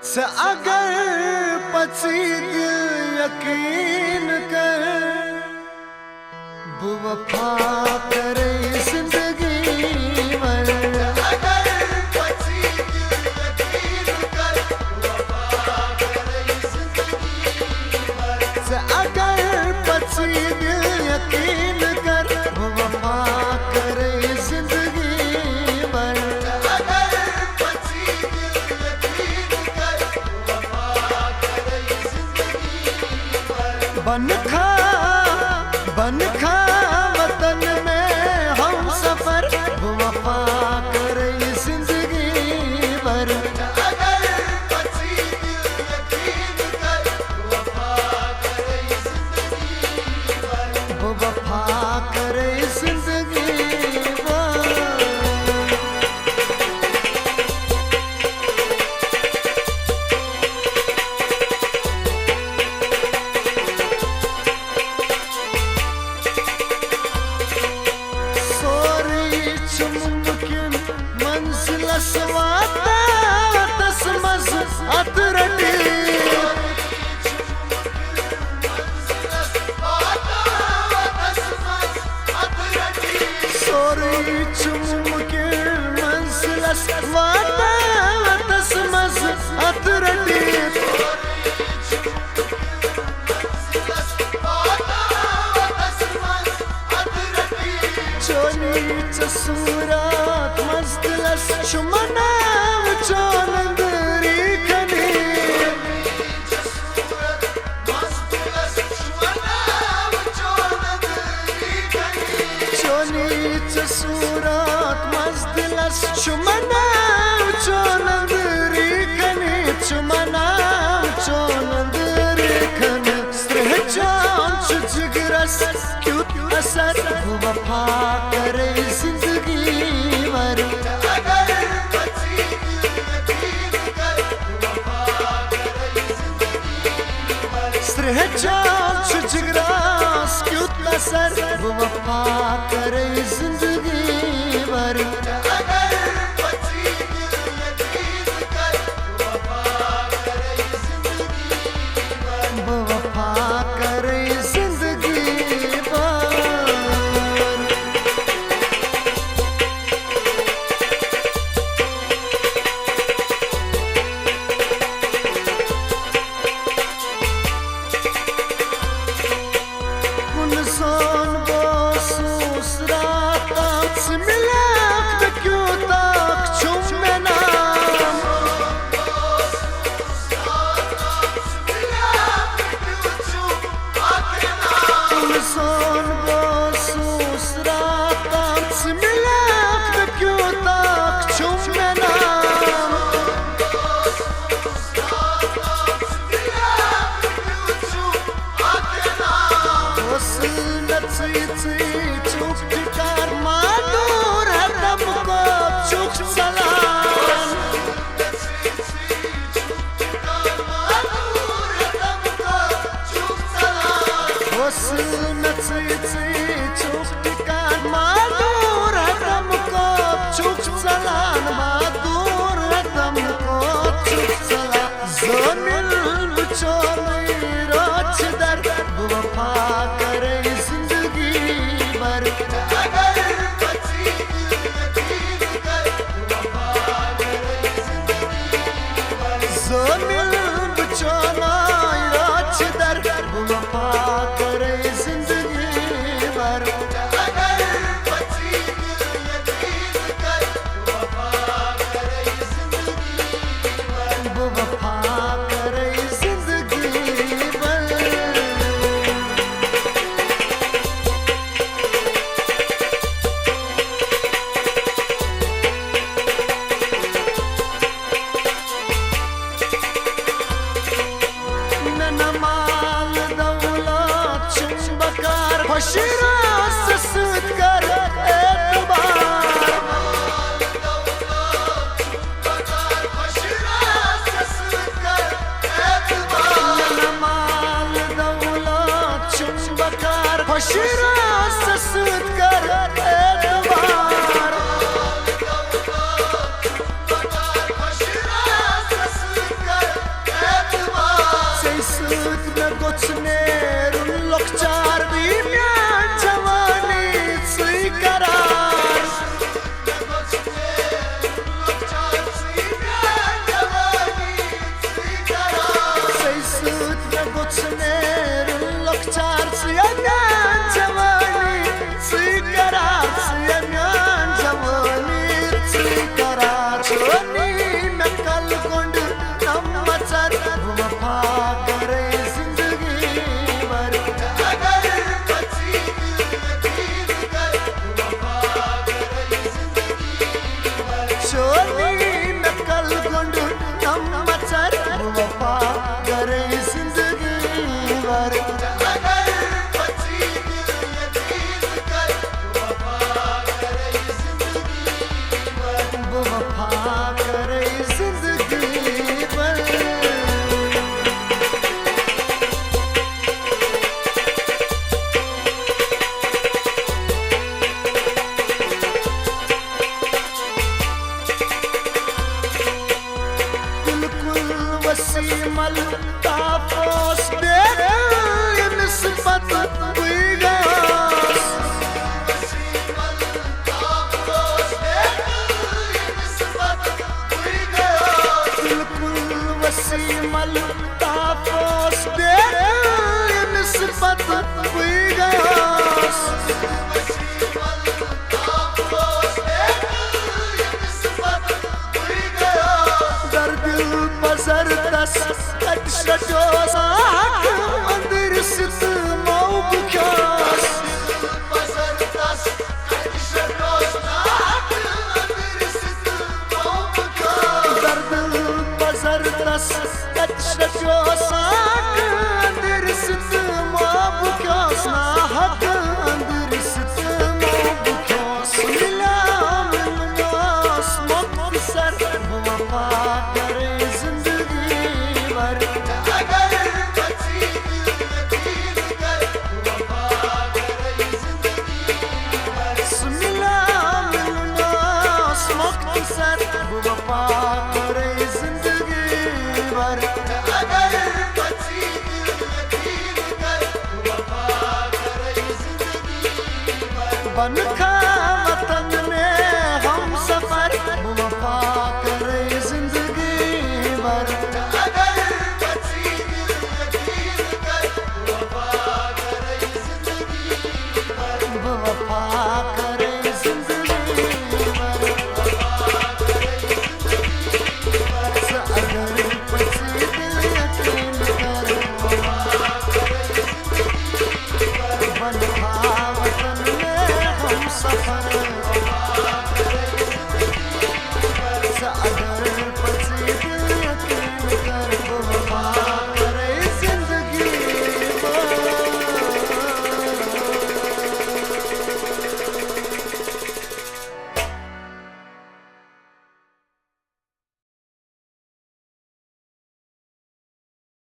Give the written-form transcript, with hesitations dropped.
से अगर पची दिल यकीन कर बेवफा करे जिंदगी भर। अगर पची दिल यकीन कर बेवफा करे जिंदगी भर। से अगर पची दिल यकीन कर बेवफा करे जिंदगी भर। अगर पची दिल यकीन कर बेवफा करे जिंदगी भर। बन खा वतन में हम सफर बेवफा करे जिंदगी भर। अगर पची दिल यकीन कर बेवफा करे जिंदगी भर। बेवफा करे जिंदगी भर। मुमकिन मंजिलस वाता तस्मस अतरटी। सोरीच मुमकिन मंजिलस वाता तस्मस अतरटी। सूरत मस्तलस शुमना चोनंदरी खनी। चोनीच सूरत मस्तलस शुमना चोनंदरी खनी। चुमना चोनंदरी खनी। स्त्रहचान जिगरस क्यूट असर बेवफा करे जिंदगी भर। अगर पची दिल यकीन कर बेवफा करे जिंदगी भर। स्त्रहचान जिगरस क्यूट असर बेवफा करे जिंदगी भर। अगर पची दिल यकीन कर बेवफा करे जिंदगी भर। बेवफा करे जिंदगी भर। Soon bosus rahat milak da क्यों तक चुमना। सोन बोसूस रात मिलाक da क्यों तक चुमना। चुपकार मादूर हरदम को चुप सलाम। चुपकार मादूर हरदम को चुप सलाम। मादूर हरदम को चुप सलाम। ज़मीन बुचोली रोच दर बेवफा करे जिंदगी भर। अगर पची दिल यकीन कर बेवफा करे जिंदगी भर। ज़मीन बुचोली रोच दर बेवफा करे जिंदगी भर। अगर पची दिल यकीन कर बेवफा करे जिंदगी भर। बेवफा करे जिंदगी भर। नमाल दौलत चुंबकार खुशरास सुध कर एतबार। नमाल दौलत चुंबकार खुशरास सुध कर एतबार। वसीमल तापोस देख निस्बत हुई गयास बिल्कुल वसीमल तापोस देख निस्बत हुई Ghiyas Zardas atşatos andır sıt mavbukas Zardas atşatos andır sıt mavbukas Zardas atşatos andır sıt mavbukas Nahat andır sıt mavbukas Milam nas moktisar Vafa kare बन खा वतन में हम सफर वफा करे जिंदगी भर